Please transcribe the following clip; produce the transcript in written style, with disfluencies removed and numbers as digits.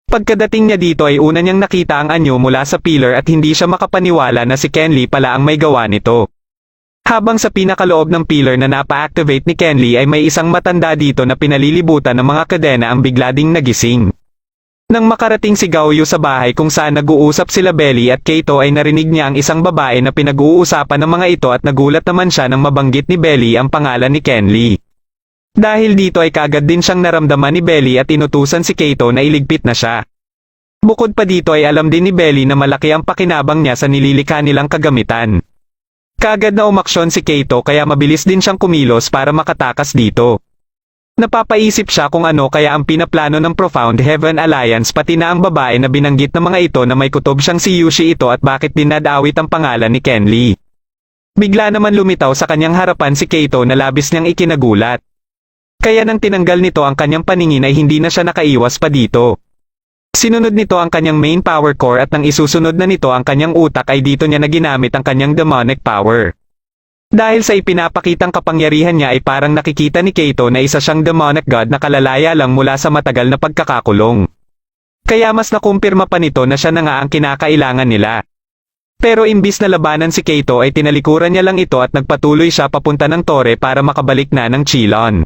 Pagkadating niya dito ay una niyang nakita ang anyo mula sa pillar at hindi siya makapaniwala na si Kenly pala ang may gawa nito. Habang sa pinakaloob ng pillar na napa-activate ni Kenly ay may isang matanda dito na pinalilibutan ng mga kadena ang bigla ding nagising. Nang makarating si Gaoyu sa bahay kung saan nag-uusap sila Belly at Kaito ay narinig niya ang isang babae na pinag-uusapan ng mga ito at nagulat naman siya nang mabanggit ni Belly ang pangalan ni Kenly. Dahil dito ay kagad din siyang naramdaman ni Belly at inutusan si Kaito na iligpit na siya. Bukod pa dito ay alam din ni Belly na malaki ang pakinabang niya sa nililikha nilang kagamitan. Kagad na umaksyon si Kaito kaya mabilis din siyang kumilos para makatakas dito. Napapaisip siya kung ano kaya ang pinaplano ng Profound Heaven Alliance pati na ang babae na binanggit ng mga ito na may kutob siyang si Yushi ito at bakit dinadawit ang pangalan ni Kenly. Bigla naman lumitaw sa kanyang harapan si Kaito na labis niyang ikinagulat. Kaya nang tinanggal nito ang kanyang paningin ay hindi na siya nakaiwas pa dito. Sinunod nito ang kanyang main power core at nang isusunod na nito ang kanyang utak ay dito niya na ginamit ang kanyang demonic power. Dahil sa ipinapakitang kapangyarihan niya ay parang nakikita ni Kaito na isa siyang demonic god na kalalaya lang mula sa matagal na pagkakakulong. Kaya mas nakumpirma pa nito na siya na nga ang kinakailangan nila. Pero imbis na labanan si Kaito ay tinalikuran niya lang ito at nagpatuloy siya papunta ng tore para makabalik na ng Chilon.